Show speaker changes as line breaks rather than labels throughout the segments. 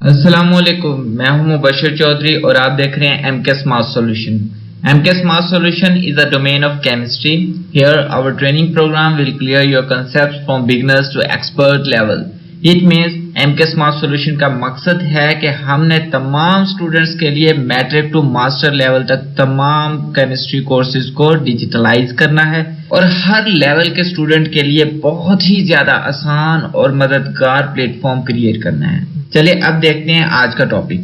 अस्सलामुअलैकुम, मैं हूं मुबशिर चौधरी और आप देख रहे हैं MK smart solution. MK smart solution is a domain of chemistry. Here our training programme will clear your concepts from beginners to expert level. It means MK smart solution का मकसद है कि हमने तमाम स्टूडेंट्स के लिए मैट्रिक टू मास्टर लेवल तक तमाम केमिस्ट्री कोर्सेज को डिजिटलाइज करना है और हर लेवल के स्टूडेंट के लिए बहुत ही ज्यादा आसान और मददगार प्लेटफॉर्म क्रिएट करना है। चलिए अब देखते हैं आज का टॉपिक।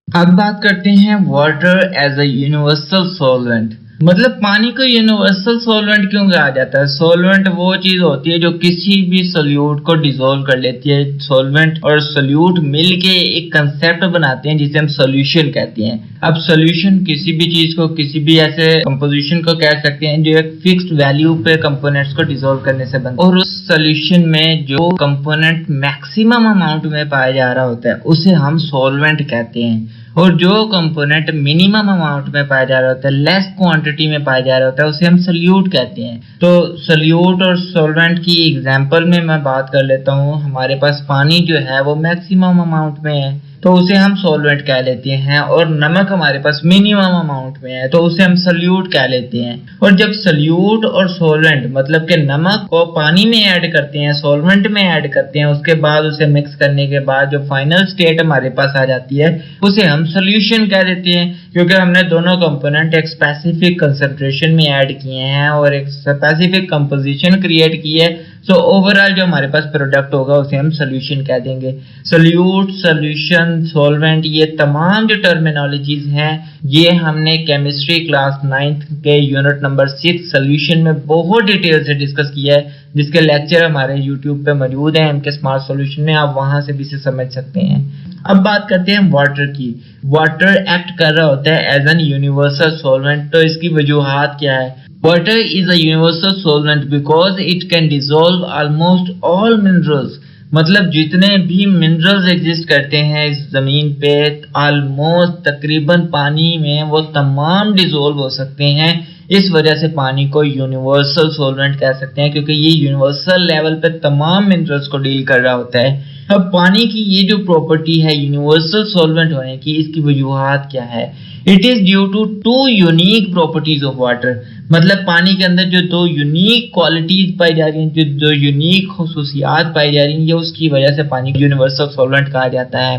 अब बात करते हैं water as a universal solvent. मतलब पानी को यूनिवर्सल सॉल्वेंट क्यों कहा जाता है? सॉल्वेंट वो चीज होती है जो किसी भी सोल्यूट को डिसॉल्व कर लेती है। सॉल्वेंट और सोल्यूट मिलके एक कंसेप्ट बनाते हैं जिसे हम सॉल्यूशन कहते हैं। अब सॉल्यूशन किसी भी चीज को, किसी भी ऐसे कंपोजिशन को कह सकते हैं जो एक फिक्स्ड वैल्यू पे कंपोनेंट्स को डिसॉल्व करने से बनता है और उस सॉल्यूशन में जो कंपोनेंट मैक्सिमम अमाउंट में पाया जा रहा होता है उसे हम सॉल्वेंट कहते हैं और जो कंपोनेंट मिनिमम अमाउंट में पाया जा रहा होता है, लेस क्वांटिटी में पाया जा रहा होता है, उसे हम सॉल्यूट कहते हैं। तो सॉल्यूट और सॉल्वेंट की एग्जांपल में मैं बात कर लेता हूँ। हमारे पास पानी जो है वो मैक्सिमम अमाउंट में है तो उसे हम सॉल्वेंट कह लेते हैं और नमक हमारे पास मिनिमम अमाउंट में है तो उसे हम सॉल्यूट कह लेते हैं। और जब सॉल्यूट और सॉल्वेंट मतलब कि नमक को पानी में ऐड करते हैं, सॉल्वेंट में ऐड करते हैं, उसके बाद उसे मिक्स करने के बाद जो फाइनल स्टेट हमारे पास आ जाती है उसे हम सॉल्यूशन कह देते हैं, क्योंकि हमने दोनों कंपोनेंट एक स्पेसिफिक कंसंट्रेशन में ऐड किए हैं और एक स्पेसिफिक कंपोजिशन क्रिएट की है। सो ओवरऑल जो हमारे पास प्रोडक्ट होगा उसे हम सॉल्यूशन कह देंगे। सॉल्यूट, सॉल्यूशन, सॉल्वेंट, ये तमाम जो टर्मिनोलॉजीज हैं ये हमने केमिस्ट्री क्लास 9th के यूनिट नंबर 6 सॉल्यूशन में बहुत डिटेल से डिस्कस किया है, जिसके लेक्चर हमारे यूट्यूब पे मौजूद हैं एमके स्मार्ट सॉल्यूशन में, आप वहां से भी इसे समझ सकते हैं। अब बात करते हैं वाटर की। वाटर एक्ट कर रहा होता है एज एन यूनिवर्सल सॉल्वेंट। तो इसकी वजूहात क्या है? Water is a universal solvent because it can dissolve almost all minerals। मतलब जितने भी मिनरल्स एग्जिस्ट करते हैं इस जमीन पे ऑलमोस्ट तकरीबन पानी में वो तमाम डिसॉल्व हो सकते हैं। इस वजह से पानी को यूनिवर्सल सॉल्वेंट कह सकते हैं क्योंकि ये यूनिवर्सल लेवल पे तमाम मिनरल्स को डील कर रहा होता है। अब पानी की ये जो प्रॉपर्टी है यूनिवर्सल सॉल्वेंट होने की, इसकी वजूहात क्या है? It is due to two unique properties of water. मतलब पानी के अंदर जो दो यूनिक क्वालिटीज पाई जा रही हैं, जो दो यूनिक खसूसियात पाई जा रही हैं, ये उसकी वजह से पानी को यूनिवर्सल सॉल्वेंट कहा जाता है।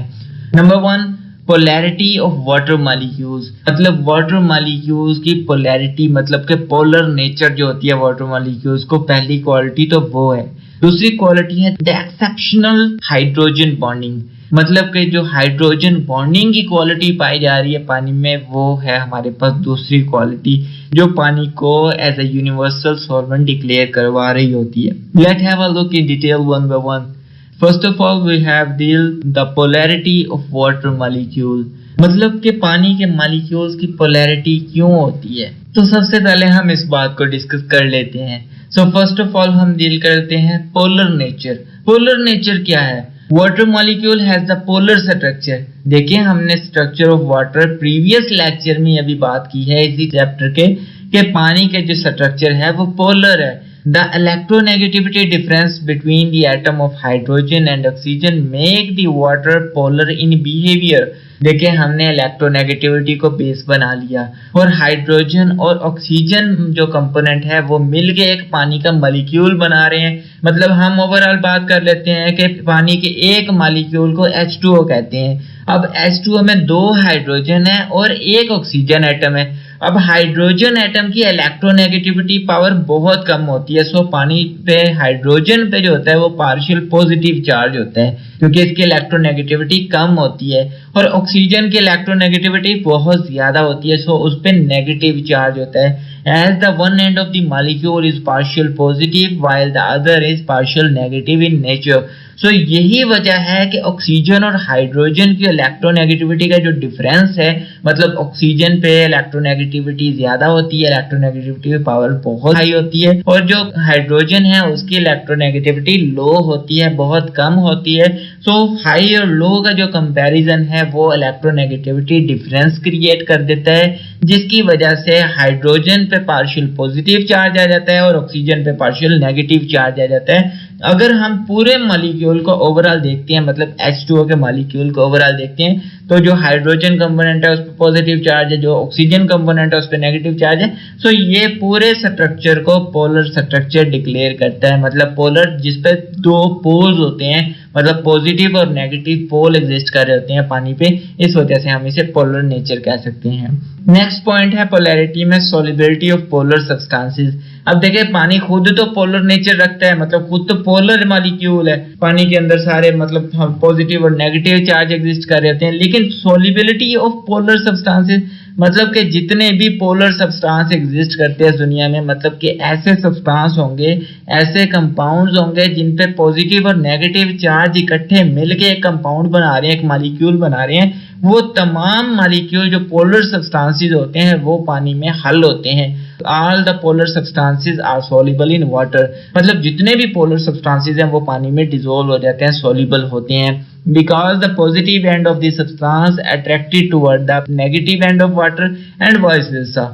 Number 1, polarity of water molecules. मतलब वाटर मॉलिक्यूल्स की पोलैरिटी, मतलब के पोलर नेचर जो होती है वाटर मॉलिक्यूल्स को, पहली क्वालिटी तो वो है। दूसरी क्वालिटी है द एक्सेप्शनल हाइड्रोजन बॉन्डिंग। मतलब कि जो हाइड्रोजन बॉन्डिंग की क्वालिटी पाई जा रही है पानी में, वो है हमारे पास दूसरी क्वालिटी जो पानी को as a universal solvent declare करवा रही होती है। Let have a look in detail one by one. First of all we have deal the polarity of water molecule. मतलब कि पानी के मॉलिक्यूल्स की पोलैरिटी क्यों होती है? तो सबसे पहले हम इस बात को डिस्कस कर लेते हैं। सो फर्स्ट ऑफ ऑल हम डील करते हैं पोलर नेचर। पोलर नेचर क्या है? Water molecule has the polar structure. देखिए हमने structure of water previous lecture में अभी बात की है इसी चैप्टर के कि पानी के जो स्ट्रक्चर है वो पोलर है। The electronegativity difference between the atom of hydrogen and oxygen make the water polar in behavior। देखिए हमने इलेक्ट्रोनेगेटिविटी को बेस बना लिया और हाइड्रोजन और ऑक्सीजन जो कंपोनेंट है वो मिलके एक पानी का मॉलिक्यूल बना रहे हैं। मतलब हम ओवरऑल बात कर लेते हैं कि पानी के एक मॉलिक्यूल को H2O कहते हैं। अब H2O में 2 हाइड्रोजन है और एक ऑक्सीजन एटम है। अब हाइड्रोजन एटम की इलेक्ट्रोनेगेटिविटी पावर बहुत कम होती है। सो पानी पे हाइड्रोजन पे जो होता है वो पार्शियल पॉजिटिव चार्ज होता है क्योंकि इसकी इलेक्ट्रोनेगेटिविटी कम होती है और ऑक्सीजन की इलेक्ट्रोनेगेटिविटी बहुत ज्यादा होती है। सो उस पे नेगेटिव चार्ज होता है। As the one end of the molecule is partial positive while the other is partial negative in nature। सो यही वजह है कि ऑक्सीजन और हाइड्रोजन की इलेक्ट्रोनेगेटिविटी का जो डिफरेंस है, मतलब ऑक्सीजन पे इलेक्ट्रोनेगेटिविटी ज्यादा होती है, इलेक्ट्रोनेगेटिविटी पावर बहुत हाई होती है और जो हाइड्रोजन है उसकी इलेक्ट्रोनेगेटिविटी लो होती है, बहुत कम होती है। सो हाई और लो का जो कंपैरिजन है वो इलेक्ट्रोनेगेटिविटी डिफरेंस क्रिएट कर देता है, जिसकी वजह से हाइड्रोजन पे पार्शियल पॉजिटिव चार्ज आ जाता है और ऑक्सीजन पे पार्शियल नेगेटिव चार्ज आ जाता है। अगर हम पूरे मॉलिक्यूल को ओवरऑल देखते हैं, मतलब H2O के मॉलिक्यूल को ओवरऑल देखते हैं, तो जो हाइड्रोजन कंपोनेंट है उस पर पॉजिटिव चार्ज है, जो ऑक्सीजन कंपोनेंट है उस पर नेगेटिव चार्ज है। सो ये पूरे स्ट्रक्चर को पोलर स्ट्रक्चर डिक्लेयर करता है, मतलब पोलर जिसपे दो पोल्स होते हैं, मतलब पॉजिटिव और नेगेटिव पोल एग्जिस्ट कर रहे होते हैं पानी पे, इस वजह से हम इसे पोलर नेचर कह सकते हैं। नेक्स्ट पॉइंट है पोलैरिटी में सॉल्युबिलिटी ऑफ पोलर सब्सटेंसेस। अब देखिए पानी खुद तो पोलर नेचर रखता है, मतलब खुद तो पोलर मॉलिक्यूल है, पानी के अंदर सारे मतलब पॉजिटिव और नेगेटिव चार्ज एग्जिस्ट कर रहे होते हैं, लेकिन सॉल्युबिलिटी ऑफ पोलर सब्सटेंसेस मतलब कि जितने भी पोलर सब्सटेंस एग्जिस्ट करते हैं दुनिया में, मतलब कि ऐसे सब्सटेंस होंगे, ऐसे कंपाउंड्स होंगे जिन पे पॉजिटिव और नेगेटिव चार्ज इकट्ठे मिलके एक कंपाउंड बना रहे हैं, एक मॉलिक्यूल बना रहे हैं, वो तमाम मॉलिक्यूल जो पोलर सब्सटेंसेस होते हैं वो पानी में हल होते हैं। All the polar substances are soluble in water, मतलब जितने भी पोलर सब्सटेंसेस हैं वो पानी में डिसॉल्व हो जाते हैं, सॉल्युबल होते हैं, because the positive end of the substance attracted toward the negative end of water and vice versa.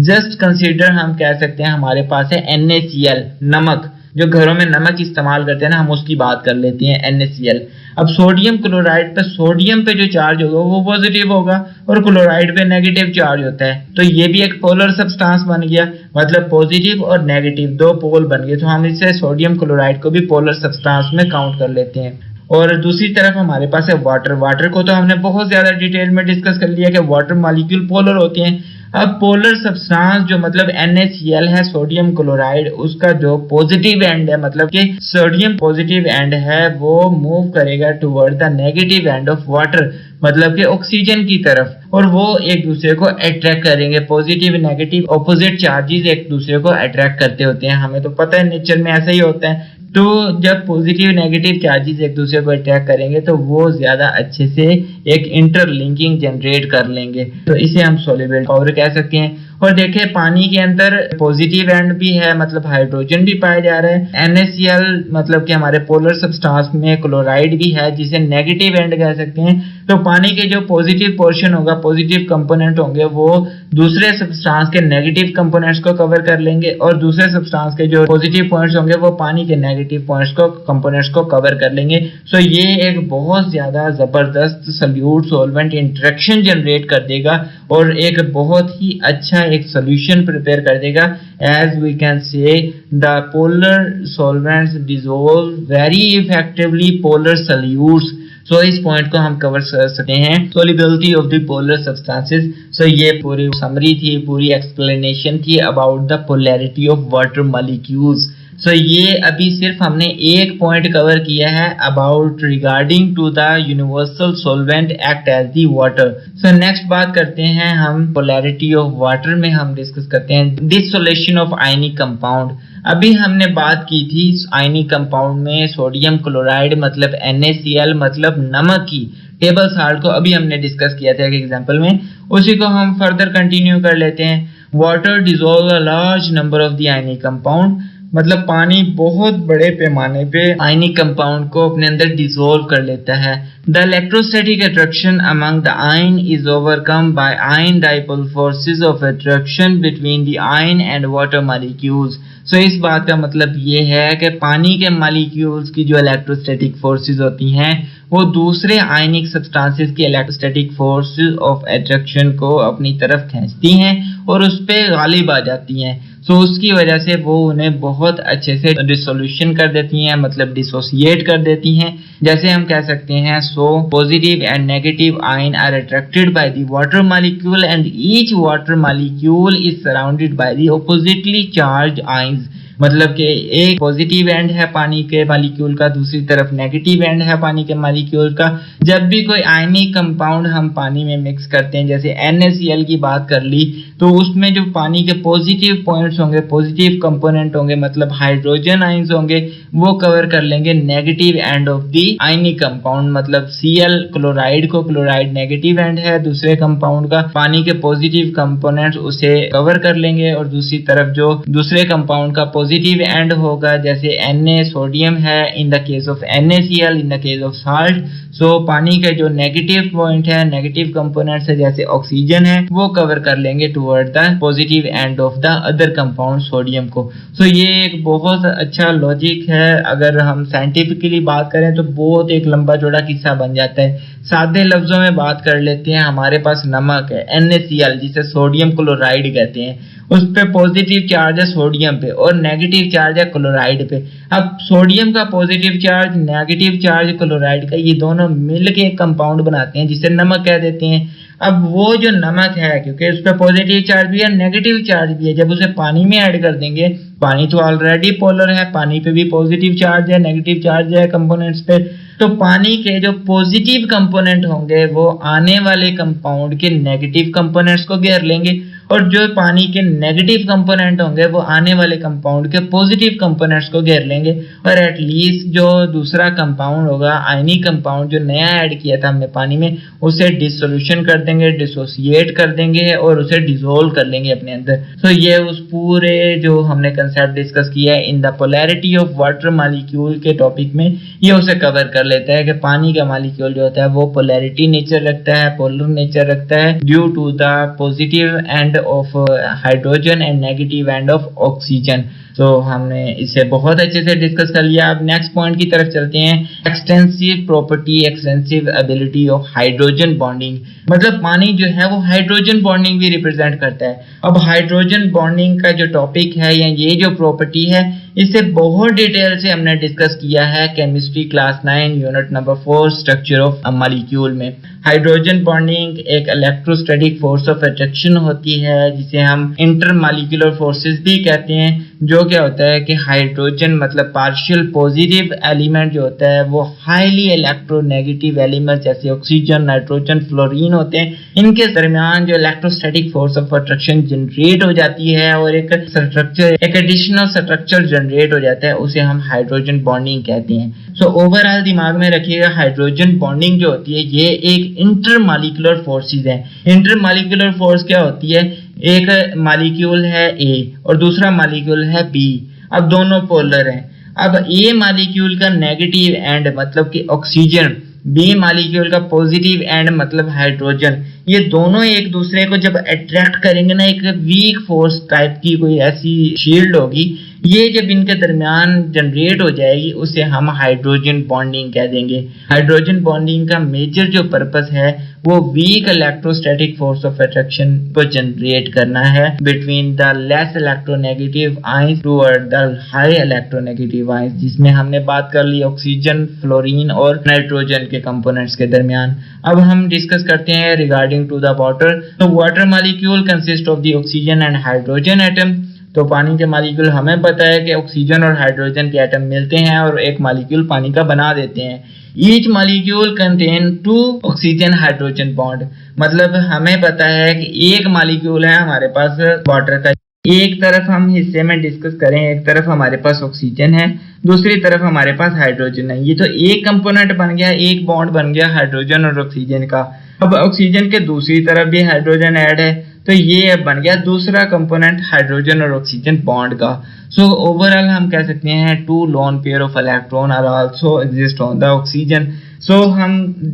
Just consider, हम कह सकते हैं हमारे पास है NaCl, नमक, जो घरों में नमक इस्तेमाल करते हैं ना, हम उसकी बात कर लेते हैं NaCl। अब सोडियम क्लोराइड पे, सोडियम पे जो चार्ज होगा वो पॉजिटिव होगा और क्लोराइड पे नेगेटिव चार्ज होता है, तो ये भी एक पोलर सब्सटेंस बन गया, मतलब पॉजिटिव और नेगेटिव दो पोल बन गए, तो हम इससे सोडियम क्लोराइड को भी पोलर सब्सटेंस में काउंट कर लेते हैं। और दूसरी तरफ हमारे पास है वाटर। वाटर को तो हमने बहुत ज्यादा डिटेल में डिस्कस कर लिया कि वाटर मॉलिक्यूल पोलर होते हैं। अब पोलर सब्सटेंस जो मतलब NaCl है, सोडियम क्लोराइड, उसका जो पॉजिटिव एंड है, मतलब कि सोडियम पॉजिटिव एंड है, वो मूव करेगा toward the negative end of water, मतलब कि ऑक्सीजन की तरफ, और वो एक दूसरे को अट्रैक्ट करेंगे। पॉजिटिव नेगेटिव ऑपोजिट चार्जेस एक दूसरे को अट्रैक्ट करते होते हैं, हमें तो पता है नेचर में ऐसा ही होता है। तो जब पॉजिटिव नेगेटिव चार्जेस एक दूसरे को अट्रैक्ट करेंगे तो वो ज्यादा अच्छे से एक इंटरलिंकिंग जनरेट कर लेंगे, तो इसे हम सॉल्युबल पावर कह सकते हैं। और देखें पानी के अंदर पॉजिटिव एंड भी है, मतलब हाइड्रोजन भी पाया जा रहा है। NaCl मतलब कि हमारे पोलर सब्सटेंस में क्लोराइड भी है जिसे नेगेटिव एंड कह सकते हैं। तो पानी के जो पॉजिटिव पोर्शन होगा, पॉजिटिव कंपोनेंट होंगे, वो दूसरे सब्सटेंस के नेगेटिव कंपोनेंट्स को कवर कर लेंगे, और दूसरे सब्सटेंस के जो पॉजिटिव पॉइंट्स होंगे वो पानी के नेगेटिव पॉइंट्स को, कंपोनेंट्स को कवर कर लेंगे। सो ये एक बहुत ज्यादा जबरदस्त सॉल्यूट सॉल्वेंट इंटरेक्शन जनरेट कर देगा और एक बहुत ही अच्छा एक सॉल्यूशन प्रिपेयर कर देगा। As we can say the polar solvents dissolve very effectively polar solutes. So इस पॉइंट को हम कवर कर सकते हैं, solubility of the polar substances. So ये पूरी समरी थी, पूरी एक्सप्लेनेशन थी about the polarity of water molecules. So ये अभी सिर्फ हमने एक पॉइंट कवर किया है about regarding to the universal solvent act as the water. So next बात करते हैं हम पोलैरिटी ऑफ वाटर में, हम डिस्कस करते हैं डिसोलेशन ऑफ आयनिक कंपाउंड। अभी हमने बात की थी आयनिक कंपाउंड में सोडियम क्लोराइड मतलब NaCl मतलब नमक की टेबल साल्ट को अभी हमने डिस्कस किया था एक एग्जांपल में, उसी को हम फर्दर कंटिन्यू कर लेते हैं। Water dissolve a large number of the ionic compound, मतलब पानी बहुत बड़े पैमाने पे आयनिक कंपाउंड को अपने अंदर डिसॉल्व कर लेता है। The electrostatic attraction among the ion is overcome by ion dipole forces of attraction between the ion and water molecules. So इस बात का मतलब ये है कि पानी के मॉलिक्यूल्स की जो इलेक्ट्रोस्टैटिक फोर्सेस होती हैं वो दूसरे आयनिक सब्सटेंसेस की इलेक्ट्रोस्टैटिक फोर्सेस ऑफ अट्रैक्शन को अपनी तरफ खींचती हैं और उस पे गालिब आ जाती हैं। सो उसकी वजह से वो उन्हें बहुत अच्छे से डिसोल्यूशन कर देती हैं, मतलब डिसोसिएट कर देती हैं। जैसे हम कह सकते हैं, so positive and negative ion are attracted by the water molecule and each water molecule is surrounded by the oppositely charged ions, मतलब कि एक पॉजिटिव एंड है पानी के मॉलिक्यूल का, दूसरी तरफ नेगेटिव एंड है पानी के मॉलिक्यूल का। जब भी कोई आयनिक कंपाउंड हम पानी में मिक्स करते हैं, जैसे NaCl की बात कर ली, तो उसमें जो पानी के पॉजिटिव पॉइंट्स होंगे, पॉजिटिव कंपोनेंट होंगे, मतलब हाइड्रोजन आयंस होंगे, वो कवर कर लेंगे negative and of the ionic compound, मतलब Cl क्लोराइड को, क्लोराइड नेगेटिव एंड है दूसरे कंपाउंड का, पानी के पॉजिटिव कंपोनेंट्स उसे कवर कर लेंगे, और दूसरी तरफ जो दूसरे कंपाउंड का पॉजिटिव एंड होगा, जैसे Na सोडियम है in the case of NaCl in the case of salt. So पानी के जो नेगेटिव पॉइंट है, नेगेटिव कंपोनेंट्स है जैसे ऑक्सीजन है, वो कवर कर लेंगे toward the positive end of the other compound sodium को। सो ये एक बहुत अच्छा लॉजिक है। अगर हम साइंटिफिकली बात करें तो बहुत एक लंबा चौड़ा किस्सा बन जाता है। सादे लफ्जों में बात कर लेते हैं, हमारे पास नमक है NaCl जिसे सोडियम क्लोराइड कहते हैं, उस पे पॉजिटिव चार्ज है सोडियम पे और नेगेटिव चार्ज है क्लोराइड पे। अब सोडियम का positive charge, negative charge chloride का, ये दोनों मिलके एक कंपाउंड बनाते हैं जिसे नमक कह देते हैं। अब वो जो नमक है, क्योंकि उस पर पॉजिटिव चार्ज भी है, नेगेटिव चार्ज भी है, जब उसे पानी में ऐड कर देंगे, पानी तो ऑलरेडी पोलर है, पानी पे भी पॉजिटिव चार्ज है, नेगेटिव चार्ज है कंपोनेंट्स पे, तो पानी के जो पॉजिटिव कंपोनेंट होंगे वो आने वाले कंपाउंड के नेगेटिव कंपोनेंट्स को घेर लेंगे, और जो पानी के नेगेटिव कंपोनेंट होंगे वो आने वाले कंपाउंड के पॉजिटिव कंपोनेंट्स को घेर लेंगे, और एटलीस्ट जो दूसरा कंपाउंड होगा, आयनिक कंपाउंड जो नया ऐड किया था हमने पानी में, उसे डिसोल्यूशन कर देंगे, डिसोसिएट कर देंगे और उसे डिसोल्व कर लेंगे अपने अंदर। तो ये उस पूरे जो हमने कंसेप्ट डिस्कस किया है in the polarity of water molecule के टॉपिक में, ये उसे कवर कर लेता है कि पानी का मॉलिक्यूल जो होता है वो पोलैरिटी नेचर रखता है, पोलर नेचर रखता है, due to the positive end of hydrogen and negative end of oxygen। तो हमने इसे बहुत अच्छे से डिस्कस कर लिया। अब नेक्स्ट पॉइंट की तरफ चलते हैं, extensive property, extensive ability of hydrogen bonding. मतलब पानी जो है वो हाइड्रोजन बॉन्डिंग भी रिप्रेजेंट करता है। अब हाइड्रोजन बॉन्डिंग का जो टॉपिक है या ये जो प्रॉपर्टी है, इसे बहुत डिटेल से हमने डिस्कस किया है chemistry class 9 unit number 4 structure of a molecule में। हाइड्रोजन बॉन्डिंग एक इलेक्ट्रोस्टैटिक फोर्स ऑफ अट्रैक्शन होती है जिसे हम इंटरमॉलिक्यूलर फोर्सेस भी कहते हैं। जो क्या होता है कि हाइड्रोजन मतलब पार्शियल पॉजिटिव एलिमेंट जो होता है वो हाईली इलेक्ट्रोनेगेटिव एलिमेंट जैसे ऑक्सीजन, नाइट्रोजन, फ्लोरीन होते हैं, इनके दरमियान जो electrostatic force of attraction generate हो जाती है और एक एडिशनल स्ट्रक्चर जनरेट हो जाता है, उसे हम हाइड्रोजन बॉन्डिंग कहते हैं। सो ओवरऑल दिमाग में रखिएगा, हाइड्रोजन बॉन्डिंग जो होती है ये एक इंटरमॉलिक्यूलर फोर्सेस है। इंटरमॉलिक्यूलर फोर्स क्या होती है, एक मॉलिक्यूल है A और दूसरा मॉलिक्यूल है B, अब दोनों पोलर हैं। अब A मॉलिक्यूल का नेगेटिव एंड मतलब कि ऑक्सीजन, B मॉलिक्यूल का पॉजिटिव एंड मतलब हाइड्रोजन, ये दोनों एक दूसरे को जब अट्रैक्ट करेंगे ना, एक वीक फोर्स टाइप की कोई ऐसी शील्ड होगी, ये जब इनके दरमियान जनरेट हो जाएगी उसे हम हाइड्रोजन बॉन्डिंग कह देंगे। हाइड्रोजन बॉन्डिंग का मेजर जो पर्पस है वो weak electrostatic force of attraction को जनरेट करना है between the less electronegative ions toward the high electronegative ions, जिसमें हमने बात कर ली ऑक्सीजन, फ्लोरीन और नाइट्रोजन के कंपोनेंट्स के दरमियान। अब हम डिस्कस करते हैं रिगार्डिंग टू द वाटर। तो water molecule consist of the oxygen and hydrogen atom. तो पानी के मॉलिक्यूल हमें पता है कि ऑक्सीजन और हाइड्रोजन के एटम मिलते हैं और एक मॉलिक्यूल पानी का बना देते हैं। Each molecule contain 2 oxygen hydrogen bond. मतलब हमें पता है कि एक मॉलिक्यूल है हमारे पास वाटर का, एक तरफ हम हिस्से में डिस्कस करें, एक तरफ हमारे पास ऑक्सीजन है, दूसरी तरफ हमारे पास हाइड्रोजन है। ये तो एक कंपोनेंट बन गया, एक बॉन्ड बन गया हाइड्रोजन और ऑक्सीजन का। अब ऑक्सीजन के दूसरी तरफ भी हाइड्रोजन ऐड है, तो ये बन गया दूसरा कंपोनेंट हाइड्रोजन और ऑक्सीजन बॉन्ड का। सो ओवरऑल हम कह सकते हैं 2 lone pair of electron are also exist on the oxygen. So हम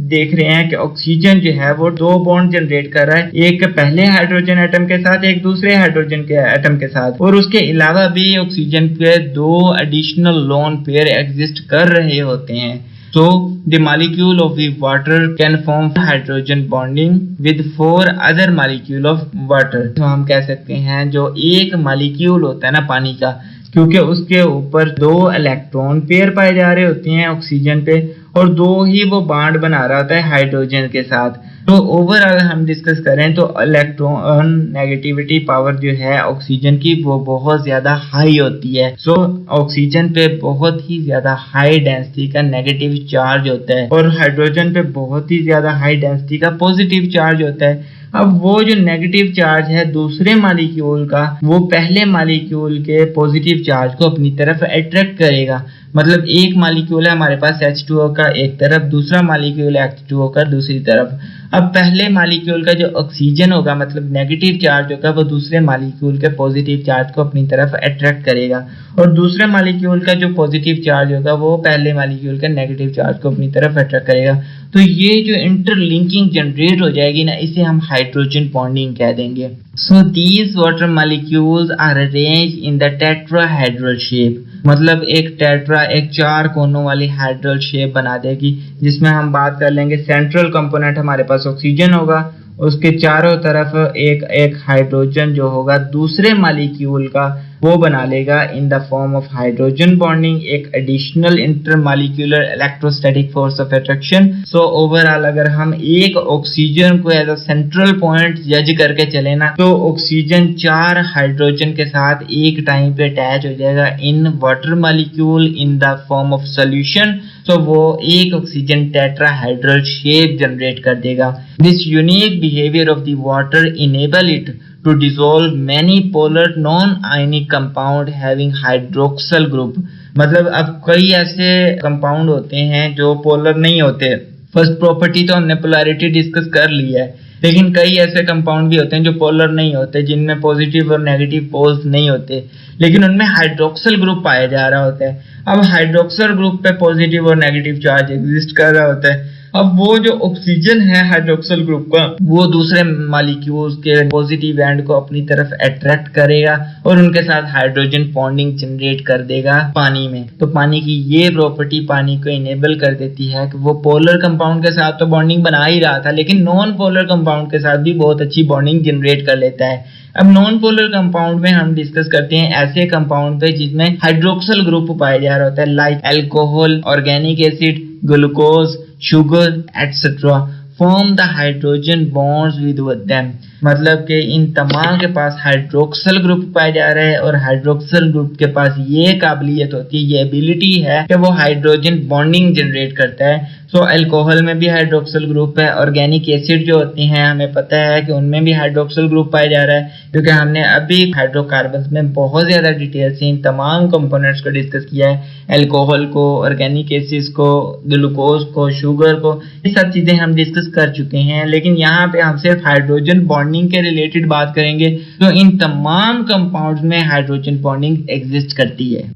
देख रहे हैं कि ऑक्सीजन जो है वो 2 बॉन्ड जनरेट कर रहा है, एक पहले हाइड्रोजन एटम के साथ, एक दूसरे हाइड्रोजन के एटम के साथ, और उसके अलावा भी ऑक्सीजन पे 2 एडिशनल लोन पेयर एग्जिस्ट कर रहे होते हैं। So the molecule of the water can form hydrogen bonding with 4 other molecule of water। तो हम कह सकते हैं जो एक मॉलिक्यूल होता है ना पानी का, क्योंकि उसके ऊपर 2 इलेक्ट्रॉन पेयर पाए जा रहे होते हैं ऑक्सीजन पे और 2 ही वो बॉन्ड बना रहा होता है हाइड्रोजन के साथ। तो ओवरऑल हम डिस्कस करें तो इलेक्ट्रॉन नेगेटिविटी पावर जो है ऑक्सीजन की वो बहुत ज्यादा हाई होती है। सो ऑक्सीजन पे बहुत ही ज्यादा हाई डेंसिटी का नेगेटिव चार्ज होता है और हाइड्रोजन पे बहुत ही ज्यादा हाई डेंसिटी का पॉजिटिव चार्ज होता है। अब वो जो नेगेटिव चार्ज है दूसरे मॉलिक्यूल का, वो पहले मॉलिक्यूल के पॉजिटिव चार्ज को अपनी तरफ अट्रैक्ट करेगा। मतलब एक मॉलिक्यूल है हमारे पास H2O का एक तरफ, दूसरा मॉलिक्यूल H2O का दूसरी तरफ। अब पहले मॉलिक्यूल का जो ऑक्सीजन होगा मतलब नेगेटिव चार्ज होगा वो दूसरे मॉलिक्यूल के पॉजिटिव चार्ज को अपनी तरफ अट्रैक्ट करेगा, और दूसरे मॉलिक्यूल का जो पॉजिटिव चार्ज होगा वो पहले मॉलिक्यूल के नेगेटिव चार्ज को अपनी तरफ अट्रैक्ट करेगा। तो ये जो इंटरलिंकिंग जनरेट हो जाएगी ना, इसे हम हाइड्रोजन बॉन्डिंग कह देंगे। So these water molecules are arranged in the tetrahedral shape, मतलब एक टेट्रा एक चार कोनों वाली हाइड्रल शेप बना देगी, जिसमें हम बात कर लेंगे सेंट्रल कंपोनेंट हमारे पास ऑक्सीजन होगा, उसके चारों तरफ एक एक हाइड्रोजन जो होगा दूसरे मॉलिक्यूल का वो बना लेगा in the form of hydrogen bonding, एक additional intermolecular electrostatic force of attraction. So overall अगर हम एक ऑक्सीजन को एज अ सेंट्रल पॉइंट जज करके चले ना, तो ऑक्सीजन चार हाइड्रोजन के साथ एक टाइम पे अटैच हो जाएगा in water molecule in the form of solution. तो वो एक ऑक्सीजन टेट्राहेड्रल शेप जनरेट कर देगा। This unique behaviour of the water enable it to dissolve many polar non-ionic compound having hydroxyl group। मतलब अब कई ऐसे कंपाउंड होते हैं जो पोलर नहीं होते। फर्स्ट प्रॉपर्टी तो हमने पोलैरिटी डिस्कस कर ली है, लेकिन कई ऐसे कंपाउंड भी होते हैं जो पोलर नहीं होते, जिनमें पॉजिटिव और नेगेटिव पोल्स नहीं होते, लेकिन उनमें हाइड्रोक्सल ग्रुप पाया जा रहा होता है। अब हाइड्रोक्सल ग्रुप पे पॉजिटिव और नेगेटिव चार्ज एग्जिस्ट कर रहा होता है। अब वो जो ऑक्सीजन है हाइड्रोक्सल ग्रुप का, वो दूसरे मॉलिक्यूल्स के पॉजिटिव एंड को अपनी तरफ अट्रैक्ट करेगा और उनके साथ हाइड्रोजन बॉन्डिंग जनरेट कर देगा पानी में। तो पानी की ये प्रॉपर्टी पानी को इनेबल कर देती है कि वो पोलर कंपाउंड के साथ तो बॉन्डिंग बना ही रहा था, लेकिन नॉन पोलर कंपाउंड के साथ भी बहुत अच्छी बॉन्डिंग जनरेट कर लेता है। अब नॉन पोलर कंपाउंड में हम डिस्कस करते हैं ऐसे कंपाउंड पे जिसमें हाइड्रोक्सल ग्रुप पाया जा रहा होता है, like alcohol, organic acid, glucose, sugar etc. form the hydrogen bonds with them। मतलब कि इन तमाम के पास हाइड्रोक्सल ग्रुप पाए जा रहे हैं और हाइड्रोक्सल ग्रुप के पास ये काबिलियत होती है, ये एबिलिटी है कि वो हाइड्रोजन बॉन्डिंग जनरेट करता है। सो अल्कोहल में भी हाइड्रोक्सल ग्रुप है, ऑर्गेनिक एसिड जो होती हैं हमें पता है कि उनमें भी हाइड्रोक्सल ग्रुप पाया जा रहा है, क्योंकि हमने अभी हाइड्रोकार्बन्स में बहुत ज्यादा डिटेल से इन तमाम कंपोनेंट्स को डिस्कस किया है, अल्कोहल को, ऑर्गेनिक एसिड्स को, ग्लूकोज को, शुगर को, ये सब चीजें हम डिस्कस कर चुके हैं। लेकिन यहाँ पे हम सिर्फ हाइड्रोजन बॉन्डिंग के रिलेटेड बात करेंगे, तो इन तमाम कंपाउंड्स में हाइड्रोजन बॉन्डिंग एग्जिस्ट करती है।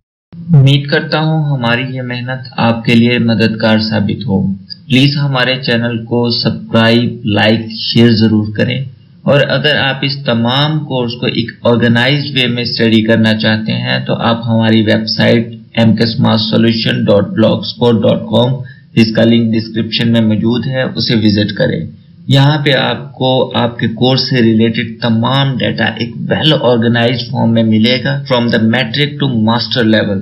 उम्मीद करता हूँ हमारी ये मेहनत आपके लिए मददगार साबित हो। प्लीज हमारे चैनल को सब्सक्राइब, लाइक, शेयर जरूर करें, और अगर आप इस तमाम कोर्स को एक ऑर्गेनाइज्ड वे में स्टडी करना चाहते हैं तो आप हमारी वेबसाइट mksmathsolution.blogspot.com, जिसका लिंक डिस्क्रिप्शन में मौजूद है, उसे विजिट करें। यहाँ पे आपको आपके कोर्स से रिलेटेड तमाम डाटा एक वेल ऑर्गेनाइज्ड फॉर्म में मिलेगा, from the matric to master level.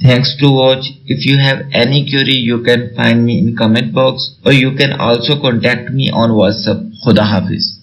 Thanks to watch. If you have any query, you can find me in comment box, or you can also contact me on WhatsApp. Khuda Hafiz.